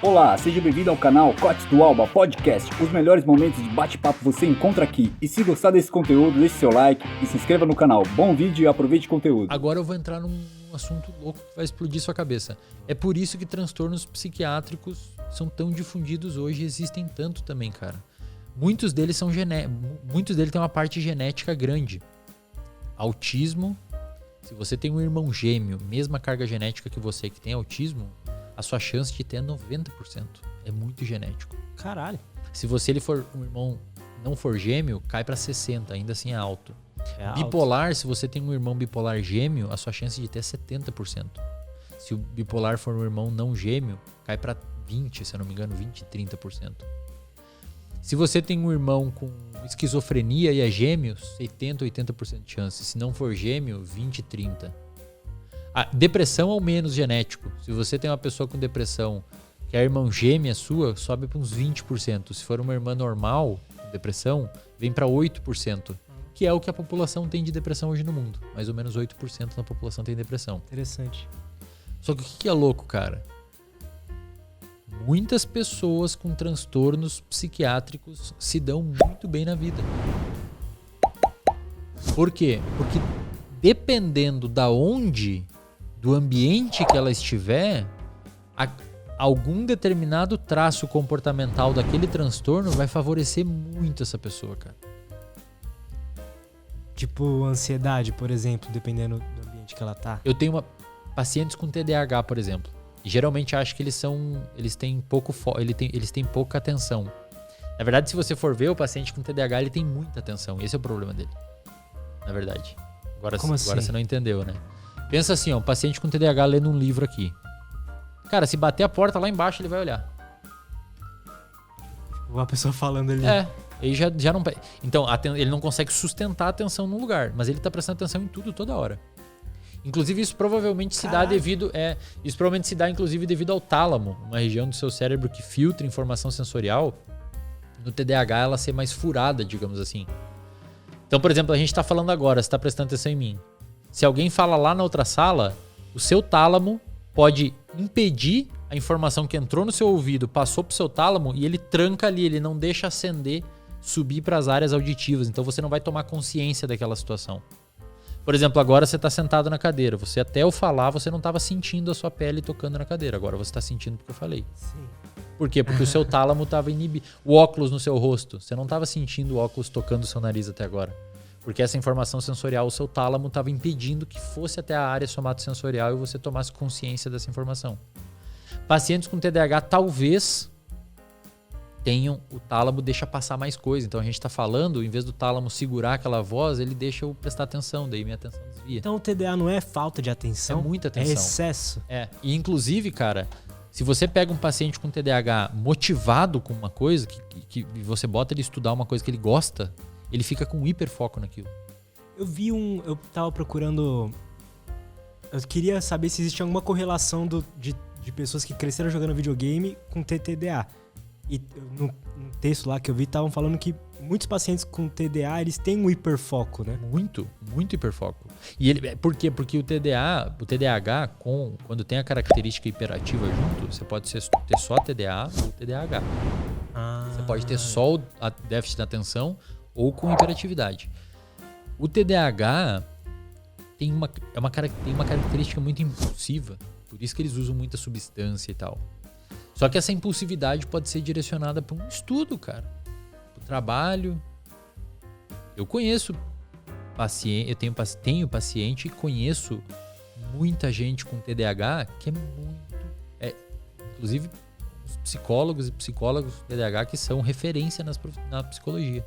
Olá, seja bem-vindo ao canal Cotes do Alba Podcast. Os melhores momentos de bate-papo você encontra aqui. E se gostar desse conteúdo, deixe seu like e se inscreva no canal. Bom vídeo e aproveite o conteúdo. Agora eu vou entrar num assunto louco que vai explodir sua cabeça. É por isso que transtornos psiquiátricos são tão difundidos hoje e existem tanto também, cara. Muitos deles têm uma parte genética grande. Autismo. Se você tem um irmão gêmeo, mesma carga genética que você que tem autismo, a sua chance de ter é 90%. É muito genético. Caralho. Se ele for um irmão não for gêmeo, cai pra 60%, ainda assim é alto. Bipolar, alto. Se você tem um irmão bipolar gêmeo, a sua chance de ter é 70%. Se o bipolar for um irmão não gêmeo, cai pra 20%, se eu não me engano, 20%, 30%. Se você tem um irmão com esquizofrenia e é gêmeo, 70%, 80% de chance. Se não for gêmeo, 20%, 30%. A depressão é o menos genético. Se você tem uma pessoa com depressão que é irmã gêmea sua, sobe para uns 20%. Se for uma irmã normal com depressão, vem para 8%. Que é o que a população tem de depressão hoje no mundo. Mais ou menos 8% da população tem depressão. Interessante. Só que o que é louco, cara? Muitas pessoas com transtornos psiquiátricos se dão muito bem na vida. Por quê? Porque dependendo da onde, do ambiente que ela estiver, algum determinado traço comportamental daquele transtorno vai favorecer muito essa pessoa, cara. Tipo ansiedade, por exemplo, dependendo do ambiente que ela tá. Eu tenho pacientes com TDAH, por exemplo. E geralmente acho que eles têm pouca atenção. Na verdade, se você for ver, o paciente com TDAH, ele tem muita atenção. Esse é o problema dele. Na verdade. Agora você não entendeu, né? Pensa assim, ó, um paciente com TDAH lendo um livro aqui. Cara, se bater a porta lá embaixo, ele vai olhar. Uma pessoa falando ali. Ele já não... Então, ele não consegue sustentar a atenção num lugar, mas ele tá prestando atenção em tudo, toda hora. Inclusive, isso provavelmente se dá inclusive devido ao tálamo, uma região do seu cérebro que filtra informação sensorial. No TDAH, ela ser mais furada, digamos assim. Então, por exemplo, a gente tá falando agora, você tá prestando atenção em mim. Se alguém fala lá na outra sala, o seu tálamo pode impedir a informação que entrou no seu ouvido, passou pro seu tálamo e ele tranca ali, ele não deixa acender, subir para as áreas auditivas. Então você não vai tomar consciência daquela situação. Por exemplo, agora você está sentado na cadeira. Você até eu falar, você não estava sentindo a sua pele tocando na cadeira. Agora você está sentindo porque eu falei. Sim. Por quê? Porque o seu tálamo estava inibido. O óculos no seu rosto. Você não estava sentindo o óculos tocando o seu nariz até agora. Porque essa informação sensorial, o seu tálamo estava impedindo que fosse até a área somatosensorial e você tomasse consciência dessa informação. Pacientes com TDAH talvez tenham, o tálamo deixa passar mais coisa. Então a gente está falando, em vez do tálamo segurar aquela voz, ele deixa eu prestar atenção, daí minha atenção desvia. Então o TDA não é falta de atenção? É muita atenção. É excesso. E inclusive, cara, se você pega um paciente com TDAH motivado com uma coisa, que você bota ele estudar uma coisa que ele gosta, ele fica com hiperfoco naquilo. Eu tava procurando... Eu queria saber se existe alguma correlação de pessoas que cresceram jogando videogame com TDA. E no texto lá que eu vi, estavam falando que muitos pacientes com TDA, eles têm um hiperfoco, né? Muito hiperfoco. E por quê? Porque o TDAH, quando tem a característica hiperativa junto, você pode ter só TDA ou TDAH. Você pode ter só o déficit de atenção ou com hiperatividade. O TDAH tem uma característica muito impulsiva, por isso que eles usam muita substância e tal. Só que essa impulsividade pode ser direcionada para um estudo, cara. Para o trabalho. Eu conheço paciente, tenho paciente e conheço muita gente com TDAH que é muito... inclusive os psicólogos e psicólogos com TDAH que são referência na psicologia.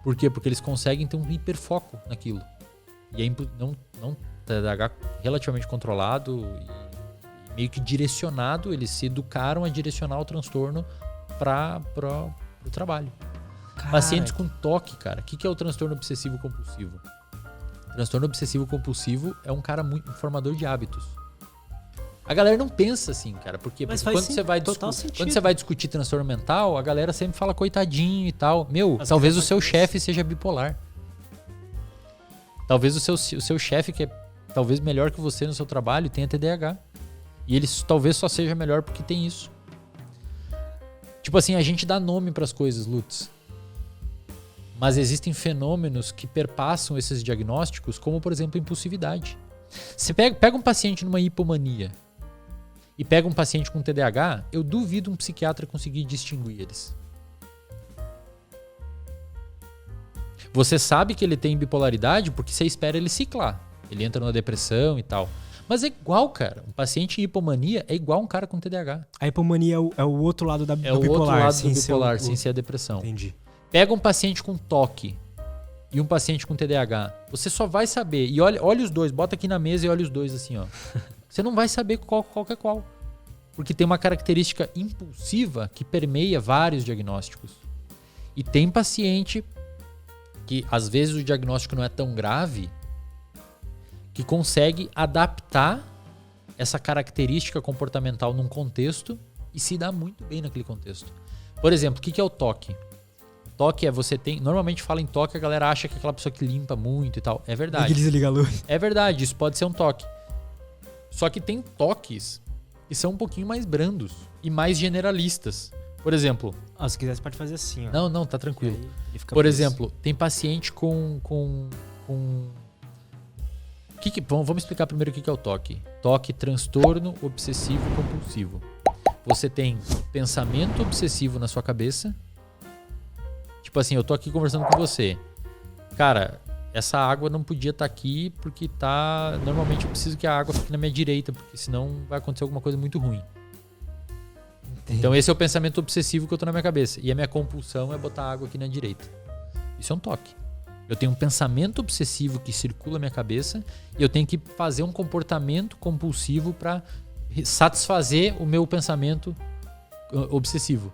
Por quê? Porque eles conseguem ter um hiperfoco naquilo. E não TDAH relativamente controlado e meio que direcionado, eles se educaram a direcionar o transtorno para o trabalho. Cara. Pacientes com TOC, cara. O que é o transtorno obsessivo compulsivo? O transtorno obsessivo compulsivo é um cara muito formador de hábitos. A galera não pensa assim, cara. Porque quando você vai discutir transtorno mental, a galera sempre fala coitadinho e tal. Talvez o seu chefe seja bipolar. Talvez o seu chefe, que é talvez melhor que você no seu trabalho, tenha TDAH. E ele talvez só seja melhor porque tem isso. Tipo assim, a gente dá nome pras coisas, Lutz. Mas existem fenômenos que perpassam esses diagnósticos, como, por exemplo, impulsividade. Você pega um paciente numa hipomania e pega um paciente com TDAH, eu duvido um psiquiatra conseguir distinguir eles. Você sabe que ele tem bipolaridade porque você espera ele ciclar. Ele entra numa depressão e tal. Mas é igual, cara. Um paciente em hipomania é igual um cara com TDAH. A hipomania é o outro lado do bipolar. É o outro lado do sem bipolar, ser sem ser a depressão. Entendi. Pega um paciente com TOC e um paciente com TDAH. Você só vai saber. E olha os dois. Bota aqui na mesa e olha os dois assim, ó. Você não vai saber qual que é qual. Porque tem uma característica impulsiva que permeia vários diagnósticos. E tem paciente que às vezes o diagnóstico não é tão grave, que consegue adaptar essa característica comportamental num contexto e se dá muito bem naquele contexto. Por exemplo, o que é o TOC? TOC é você tem... Normalmente fala em TOC, a galera acha que é aquela pessoa que limpa muito e tal. É verdade. E desliga a luz. É verdade, isso pode ser um TOC. Só que tem TOCs que são um pouquinho mais brandos e mais generalistas. Por exemplo... Se quiser você pode fazer assim, ó. Não, tá tranquilo. Por exemplo, tem paciente com vamos explicar primeiro o que é o TOC. TOC, transtorno obsessivo compulsivo. Você tem pensamento obsessivo na sua cabeça. Tipo assim, eu tô aqui conversando com você. Cara, essa água não podia estar aqui porque tá... Normalmente eu preciso que a água fique na minha direita, porque senão vai acontecer alguma coisa muito ruim. Entendi. Então esse é o pensamento obsessivo que eu tô na minha cabeça. E a minha compulsão é botar água aqui na direita. Isso é um TOC. Eu tenho um pensamento obsessivo que circula na minha cabeça e eu tenho que fazer um comportamento compulsivo para satisfazer o meu pensamento obsessivo.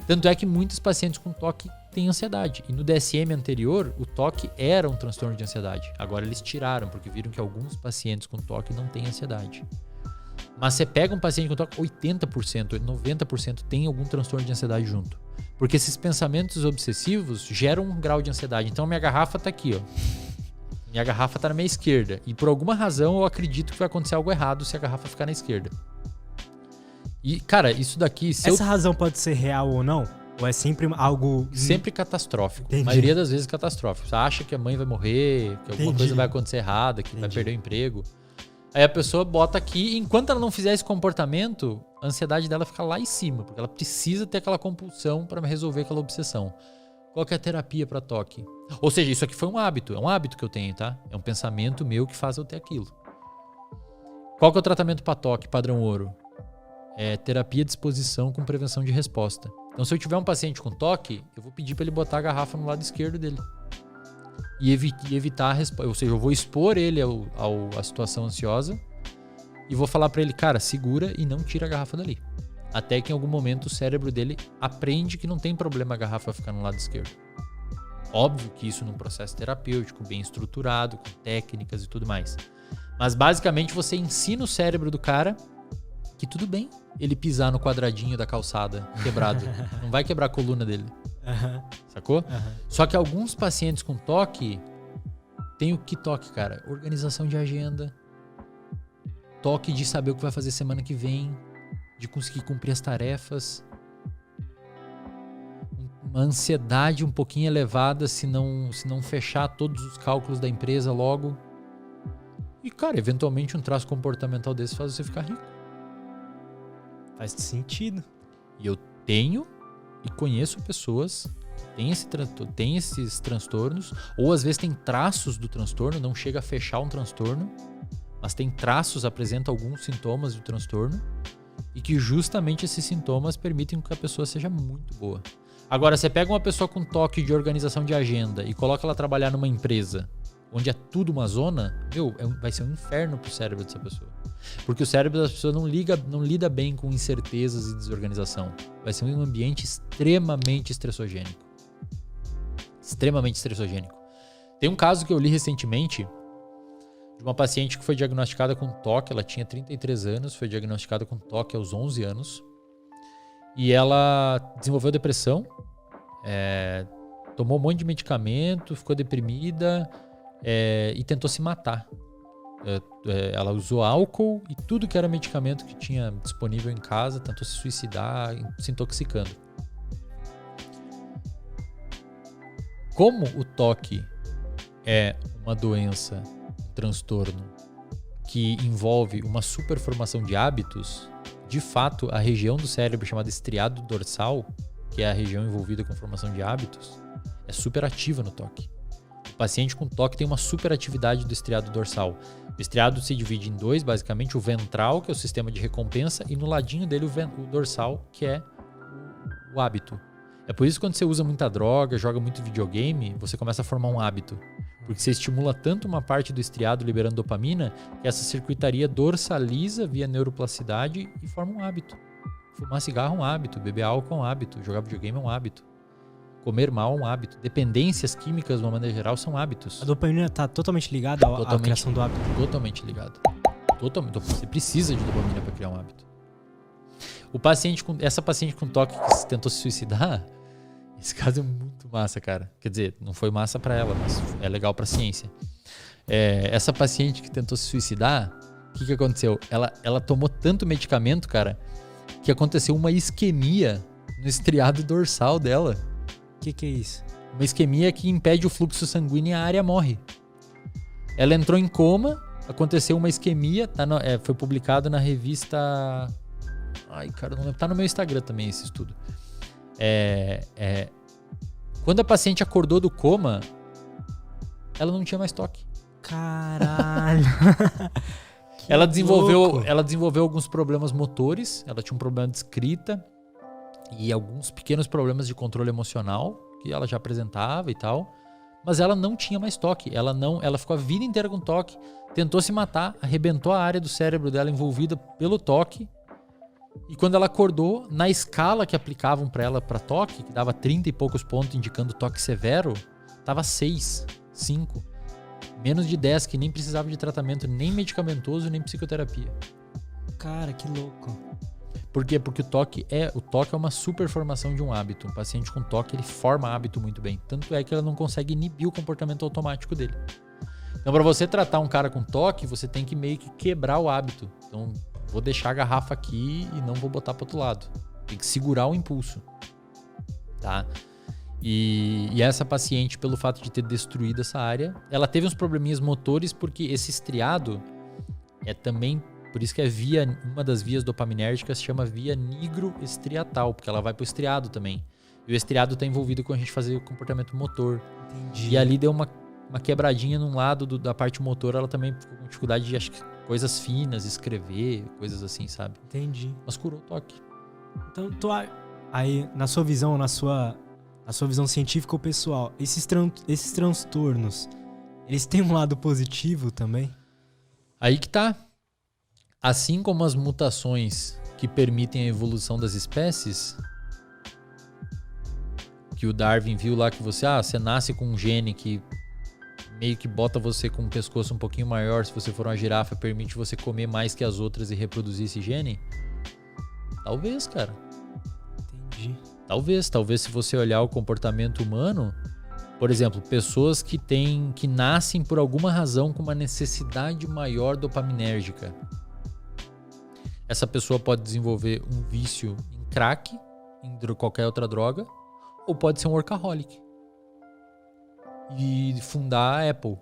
Tanto é que muitos pacientes com TOC têm ansiedade. E no DSM anterior, o TOC era um transtorno de ansiedade. Agora eles tiraram, porque viram que alguns pacientes com TOC não têm ansiedade. Mas você pega um paciente com TOC, 80%, 90% tem algum transtorno de ansiedade junto. Porque esses pensamentos obsessivos geram um grau de ansiedade. Então minha garrafa tá aqui, ó. Minha garrafa tá na minha esquerda. E por alguma razão eu acredito que vai acontecer algo errado se a garrafa ficar na esquerda. E, cara, isso daqui... Essa razão pode ser real ou não? Ou é sempre algo... Sempre catastrófico. Entendi. A maioria das vezes catastrófico. Você acha que a mãe vai morrer, que alguma Entendi. coisa vai acontecer errada, que vai perder o emprego. Aí a pessoa bota aqui, e enquanto ela não fizer esse comportamento, a ansiedade dela fica lá em cima, porque ela precisa ter aquela compulsão para resolver aquela obsessão. Qual que é a terapia para TOC? Ou seja, isso aqui foi um hábito, é um hábito que eu tenho, tá? É um pensamento meu que faz eu ter aquilo. Qual que é o tratamento para TOC, padrão ouro? É terapia de exposição com prevenção de resposta. Então, se eu tiver um paciente com TOC, eu vou pedir para ele botar a garrafa no lado esquerdo dele. E evitar a resposta. Ou seja, eu vou expor ele à situação ansiosa e vou falar para ele, cara, segura e não tira a garrafa dali. Até que em algum momento o cérebro dele aprende que não tem problema a garrafa ficar no lado esquerdo. Óbvio que isso num processo terapêutico, bem estruturado, com técnicas e tudo mais. Mas basicamente você ensina o cérebro do cara que tudo bem ele pisar no quadradinho da calçada quebrado. Não vai quebrar a coluna dele. Sacou? Só que alguns pacientes com TOC tem o que TOC, cara? Organização de agenda, TOC de saber o que vai fazer semana que vem, de conseguir cumprir as tarefas, uma ansiedade um pouquinho elevada se não fechar todos os cálculos da empresa logo. E, cara, eventualmente um traço comportamental desse faz você ficar rico. Faz sentido. E eu tenho e conheço pessoas que têm esses transtornos, ou às vezes tem traços do transtorno, não chega a fechar um transtorno, mas tem traços, apresenta alguns sintomas do transtorno, e que justamente esses sintomas permitem que a pessoa seja muito boa. Agora, você pega uma pessoa com TOC de organização de agenda e coloca ela trabalhar numa empresa onde é tudo uma zona, vai ser um inferno pro cérebro dessa pessoa. Porque o cérebro das pessoas não lida bem com incertezas e desorganização. Vai ser um ambiente extremamente estressogênico. Extremamente estressogênico. Tem um caso que eu li recentemente de uma paciente que foi diagnosticada com TOC. Ela tinha 33 anos, foi diagnosticada com TOC aos 11 anos. E ela desenvolveu depressão, tomou um monte de medicamento, ficou deprimida e tentou se matar. Ela usou álcool e tudo que era medicamento que tinha disponível em casa, tentou se suicidar, se intoxicando. Como o TOC é uma doença, um transtorno que envolve uma superformação de hábitos, de fato, a região do cérebro chamada estriado dorsal, que é a região envolvida com formação de hábitos, é super ativa no TOC. O paciente com TOC tem uma superatividade do estriado dorsal. O estriado se divide em dois, basicamente, o ventral, que é o sistema de recompensa, e no ladinho dele o dorsal, que é o hábito. É por isso que quando você usa muita droga, joga muito videogame, você começa a formar um hábito. Porque você estimula tanto uma parte do estriado liberando dopamina, que essa circuitaria dorsaliza via neuroplasticidade e forma um hábito. Fumar cigarro é um hábito, beber álcool é um hábito, jogar videogame é um hábito. Comer mal é um hábito. Dependências químicas, de uma maneira geral, são hábitos. A dopamina está totalmente ligada à criação do hábito? Totalmente ligada. Você precisa de dopamina para criar um hábito. Essa paciente com TOC que tentou se suicidar, esse caso é muito massa, cara. Quer dizer, não foi massa para ela, mas é legal para a ciência. Essa paciente que tentou se suicidar, o que aconteceu? Ela tomou tanto medicamento, cara, que aconteceu uma isquemia no estriado dorsal dela. O que é isso? Uma isquemia que impede o fluxo sanguíneo e a área morre. Ela entrou em coma, aconteceu uma isquemia, foi publicado na revista... Ai, cara, não lembro. Tá no meu Instagram também esse estudo. Quando a paciente acordou do coma, ela não tinha mais TOC. Caralho! Ela desenvolveu alguns problemas motores, ela tinha um problema de escrita e alguns pequenos problemas de controle emocional que ela já apresentava e tal, mas ela não tinha mais TOC. Ela ficou a vida inteira com TOC, tentou se matar, arrebentou a área do cérebro dela envolvida pelo TOC. E quando ela acordou, na escala que aplicavam para ela para TOC, que dava 30 e poucos pontos indicando TOC severo, tava 6, 5. Menos de 10, que nem precisava de tratamento nem medicamentoso, nem psicoterapia. Cara, que louco. Por quê? Porque o TOC é uma superformação de um hábito. Um paciente com TOC, ele forma hábito muito bem. Tanto é que ela não consegue inibir o comportamento automático dele. Então, para você tratar um cara com TOC, você tem que meio que quebrar o hábito. Então, vou deixar a garrafa aqui e não vou botar para outro lado. Tem que segurar o impulso. Tá? E essa paciente, pelo fato de ter destruído essa área, ela teve uns probleminhas motores porque esse estriado é também... Por isso que uma das vias dopaminérgicas se chama via nigroestriatal, porque ela vai pro estriado também. E o estriado está envolvido com a gente fazer o comportamento motor. Entendi. E ali deu uma quebradinha num lado da parte motor, ela também ficou com dificuldade de, acho que, coisas finas, escrever, coisas assim, sabe? Entendi. Mas curou o TOC. Então, aí, na sua visão, na sua visão científica ou pessoal, esses transtornos, eles têm um lado positivo também? Aí que tá. Assim como as mutações que permitem a evolução das espécies, que o Darwin viu lá que você nasce com um gene que meio que bota você com um pescoço um pouquinho maior, se você for uma girafa, permite você comer mais que as outras e reproduzir esse gene? Talvez, cara. Entendi. Talvez se você olhar o comportamento humano, por exemplo, pessoas que nascem por alguma razão com uma necessidade maior dopaminérgica. Essa pessoa pode desenvolver um vício em crack, em qualquer outra droga, ou pode ser um workaholic e fundar a Apple.